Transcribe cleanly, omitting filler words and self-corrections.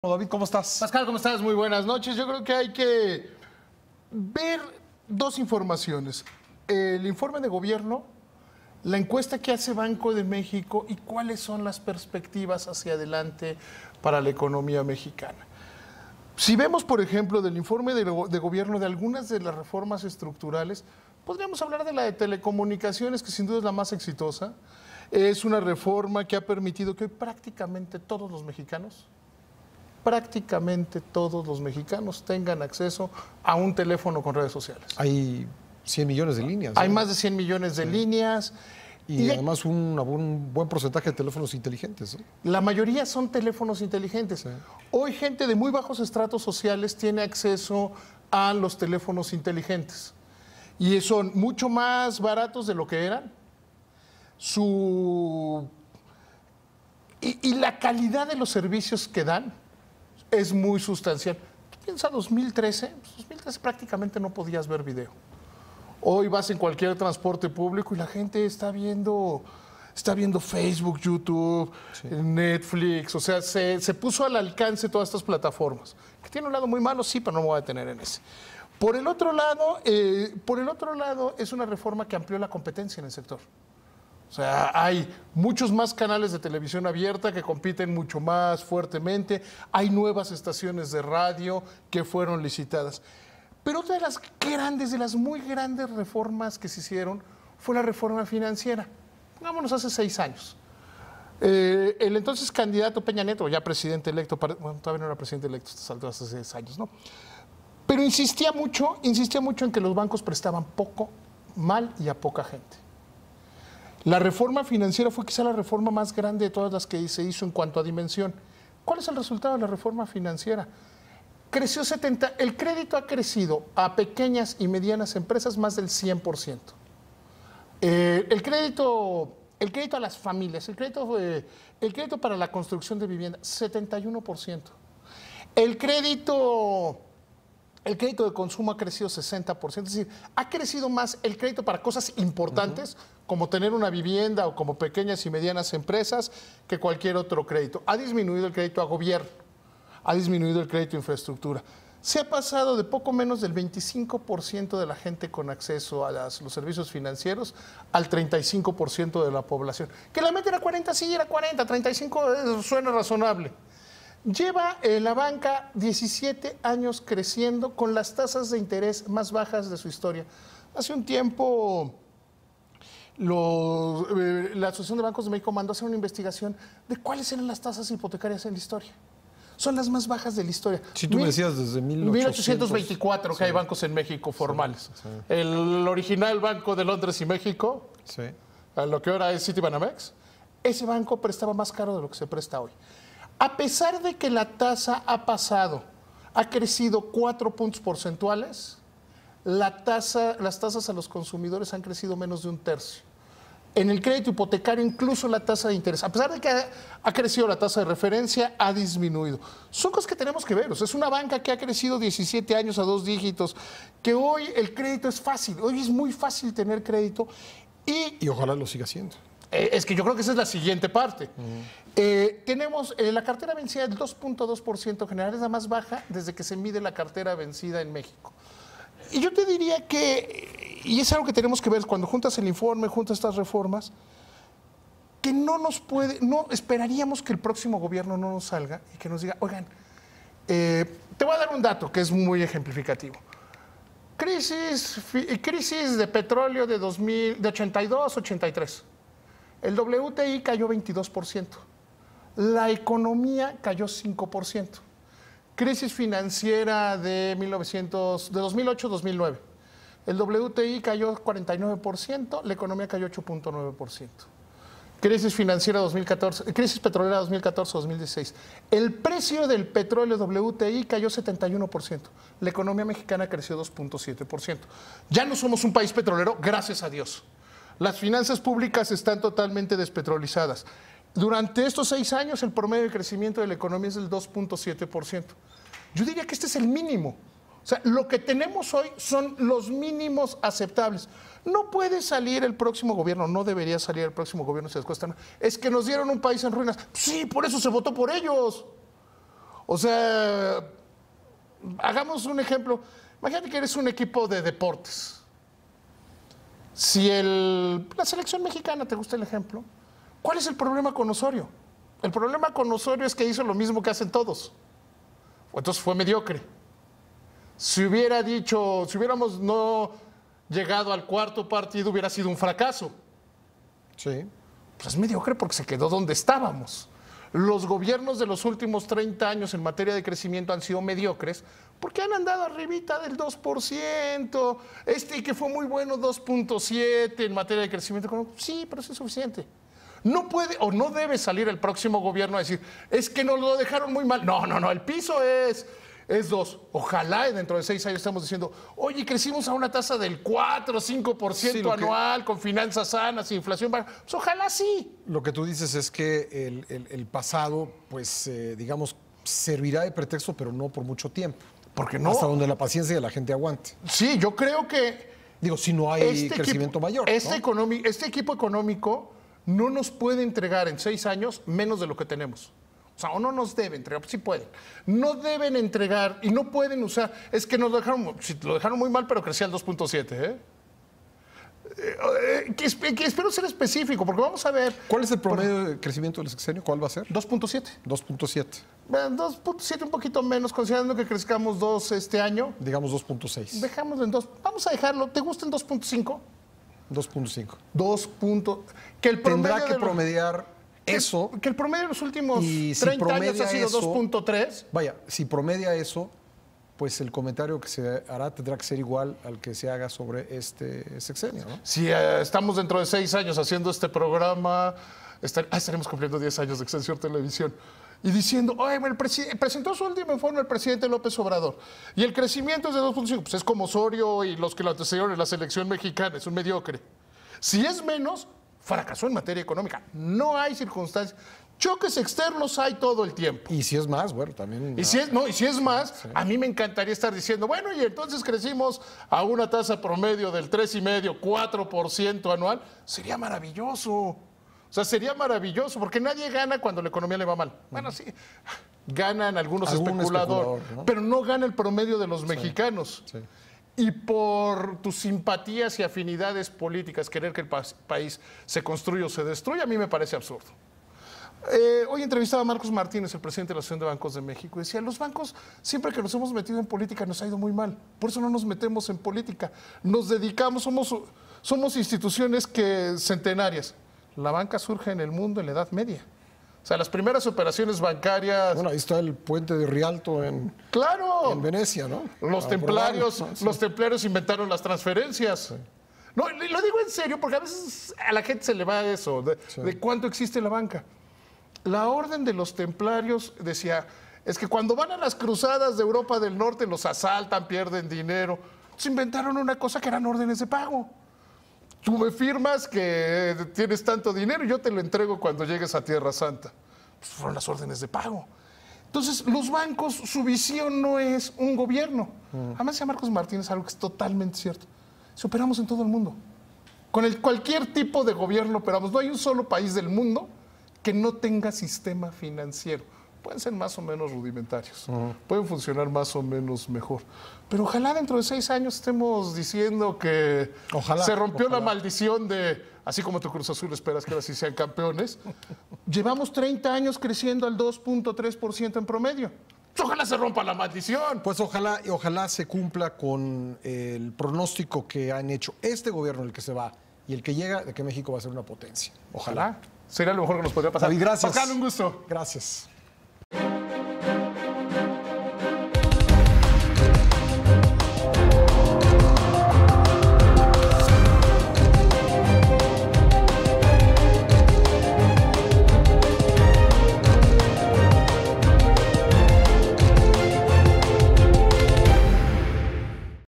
David, ¿cómo estás? Pascal, ¿cómo estás? Muy buenas noches. Yo creo que hay que ver dos informaciones. El informe de gobierno, la encuesta que hace Banco de México y cuáles son las perspectivas hacia adelante para la economía mexicana. Si vemos, por ejemplo, del informe de gobierno de algunas de las reformas estructurales, podríamos hablar de la de telecomunicaciones, que sin duda es la más exitosa. Es una reforma que ha permitido que hoy prácticamente todos los mexicanos tengan acceso a un teléfono con redes sociales. Hay 100 millones de líneas. Hay más de 100 millones de líneas. Y además un buen porcentaje de teléfonos inteligentes, ¿no? La mayoría son teléfonos inteligentes. Sí. Hoy gente de muy bajos estratos sociales tiene acceso a los teléfonos inteligentes. Y son mucho más baratos de lo que eran. Y la calidad de los servicios que dan es muy sustancial. ¿Tú piensas 2013? 2013 prácticamente no podías ver video. Hoy vas en cualquier transporte público y la gente está viendo Facebook, YouTube, sí, Netflix. O sea, se puso al alcance todas estas plataformas. Que tiene un lado muy malo, sí, pero no me voy a detener en ese. Por el otro lado, es una reforma que amplió la competencia en el sector. O sea, hay muchos más canales de televisión abierta que compiten mucho más fuertemente. Hay nuevas estaciones de radio que fueron licitadas. Pero otra de las muy grandes reformas que se hicieron fue la reforma financiera. Pongámonos hace 6 años. El entonces candidato Peña Nieto, ya presidente electo, bueno, todavía no era presidente electo, hace 6 años, ¿no? Pero insistía mucho en que los bancos prestaban poco, mal y a poca gente. La reforma financiera fue quizá la reforma más grande de todas las que se hizo en cuanto a dimensión. ¿Cuál es el resultado de la reforma financiera? Creció el crédito ha crecido a pequeñas y medianas empresas más del 100%. El crédito a las familias, el crédito para la construcción de vivienda, 71%. El crédito de consumo ha crecido 60%, es decir, ha crecido más el crédito para cosas importantes, como tener una vivienda o como pequeñas y medianas empresas, que cualquier otro crédito. Ha disminuido el crédito a gobierno, ha disminuido el crédito a infraestructura. Se ha pasado de poco menos del 25% de la gente con acceso a los servicios financieros al 35% de la población. Que la meta era 40, sí, era 40, 35 suena razonable. Lleva la banca 17 años creciendo con las tasas de interés más bajas de su historia. Hace un tiempo la Asociación de Bancos de México mandó a hacer una investigación de cuáles eran las tasas hipotecarias en la historia. Son las más bajas de la historia. Si tú me decías desde 1824 que hay bancos en México formales. Sí, sí. El original Banco de Londres y México, sí, lo que ahora es Citibanamex, ese banco prestaba más caro de lo que se presta hoy. A pesar de que la tasa ha crecido 4 puntos porcentuales, las tasas a los consumidores han crecido menos de 1/3. En el crédito hipotecario, incluso la tasa de interés, a pesar de que ha crecido la tasa de referencia, ha disminuido. Son cosas que tenemos que ver. O sea, es una banca que ha crecido 17 años a 2 dígitos, que hoy el crédito es fácil, hoy es muy fácil tener crédito. Y ojalá lo siga siendo. Es que yo creo que esa es la siguiente parte. Tenemos la cartera vencida del 2.2% general, es la más baja desde que se mide la cartera vencida en México. Y yo te diría que, y es algo que tenemos que ver cuando juntas el informe, juntas estas reformas, que no esperaríamos que el próximo gobierno no nos salga y que nos diga, oigan, te voy a dar un dato que es muy ejemplificativo. Crisis de petróleo de 82-83. El WTI cayó 22%. La economía cayó 5%. Crisis financiera de 2008-2009. El WTI cayó 49%, la economía cayó 8.9%. Crisis financiera 2014, crisis petrolera 2014-2016. El precio del petróleo WTI cayó 71%. La economía mexicana creció 2.7%. Ya no somos un país petrolero, gracias a Dios. Las finanzas públicas están totalmente despetrolizadas. Durante estos 6 años, el promedio de crecimiento de la economía es del 2.7%. Yo diría que este es el mínimo. O sea, lo que tenemos hoy son los mínimos aceptables. No puede salir el próximo gobierno, no debería salir el próximo gobierno si les cuesta. Es que nos dieron un país en ruinas. Sí, por eso se votó por ellos. O sea, hagamos un ejemplo. Imagínate que eres un equipo de deportes. Si la selección mexicana, ¿te gusta el ejemplo? ¿Cuál es el problema con Osorio? El problema con Osorio es que hizo lo mismo que hacen todos. Entonces fue mediocre. Si hubiéramos no llegado al cuarto partido, hubiera sido un fracaso. Sí. Pues es mediocre porque se quedó donde estábamos. Los gobiernos de los últimos 30 años en materia de crecimiento han sido mediocres porque han andado arribita del 2%, que fue muy bueno, 2.7 en materia de crecimiento económico. Sí, pero eso es suficiente. No puede o no debe salir el próximo gobierno a decir, es que nos lo dejaron muy mal. No, el piso es 2. Ojalá dentro de 6 años estamos diciendo, oye, crecimos a una tasa del 4 o 5% sí, anual, con finanzas sanas, inflación baja. Pues ojalá sí. Lo que tú dices es que el pasado, pues, digamos, servirá de pretexto, pero no por mucho tiempo. Porque no. Hasta donde la paciencia de la gente aguante. Sí, yo creo que... Digo, si no hay crecimiento mayor. Este equipo económico no nos puede entregar en 6 años menos de lo que tenemos. O sea, o no nos debe entregar, sí pueden. No deben entregar y no pueden usar. Es que nos lo dejaron muy mal, pero crecía al 2.7. Espero ser específico, porque vamos a ver. ¿Cuál es el promedio de crecimiento del sexenio? ¿Cuál va a ser? 2.7. 2.7. 2.7, un poquito menos, considerando que crezcamos 2 este año. Digamos 2.6. Dejámoslo en 2. Vamos a dejarlo. ¿Te gusta en 2.5? 2.5. 2. Que el promedio tendrá que promediar eso. Que el promedio de los últimos 30 años ha sido 2.3. Vaya, si promedia eso, pues el comentario que se hará tendrá que ser igual al que se haga sobre este sexenio, ¿no? Si estamos dentro de 6 años haciendo este programa, estaremos cumpliendo 10 años de Excelsior Televisión. Y diciendo, oye, presentó su último informe el presidente López Obrador. Y el crecimiento es de 2.5. Pues es como Osorio y los que lo antecedieron en la selección mexicana. Es un mediocre. Si es menos, fracasó en materia económica. No hay circunstancias. Choques externos hay todo el tiempo. Y si es más, bueno, también. Y si es más, sí. A mí me encantaría estar diciendo, bueno, y entonces crecimos a una tasa promedio del 3,5%, 4% anual. Sería maravilloso. O sea, sería maravilloso, porque nadie gana cuando la economía le va mal. Bueno, sí, ganan algunos especuladores, ¿no? Pero no gana el promedio de los mexicanos. Sí. Y por tus simpatías y afinidades políticas, querer que el país se construya o se destruya, a mí me parece absurdo. Hoy entrevistaba a Marcos Martínez, el presidente de la Asociación de Bancos de México, y decía, los bancos, siempre que nos hemos metido en política, nos ha ido muy mal. Por eso no nos metemos en política. Nos dedicamos, somos instituciones centenarias. La banca surge en el mundo en la Edad Media. O sea, las primeras operaciones bancarias... Bueno, ahí está el puente de Rialto en Venecia, ¿no? Los templarios inventaron las transferencias. Sí. No, lo digo en serio porque a veces a la gente se le va eso, de cuánto existe la banca. La orden de los templarios decía, es que cuando van a las cruzadas de Europa del Norte los asaltan, pierden dinero. Se inventaron una cosa que eran órdenes de pago. Tú me firmas que tienes tanto dinero y yo te lo entrego cuando llegues a Tierra Santa. Pues fueron las órdenes de pago. Entonces, los bancos, su visión no es un gobierno. Además, decía Marcos Martínez algo que es totalmente cierto. Si operamos en todo el mundo. Con cualquier tipo de gobierno operamos. No hay un solo país del mundo que no tenga sistema financiero. Pueden ser más o menos rudimentarios, pueden funcionar más o menos mejor. Pero ojalá dentro de 6 años estemos diciendo que se rompió la maldición de, así como tu Cruz Azul esperas que ahora sí sean campeones, llevamos 30 años creciendo al 2.3% en promedio. Ojalá se rompa la maldición. Pues ojalá se cumpla con el pronóstico que han hecho este gobierno, el que se va, y el que llega, de que México va a ser una potencia. Ojalá. Sería lo mejor que nos podría pasar. David, gracias. Pascal, un gusto. Gracias.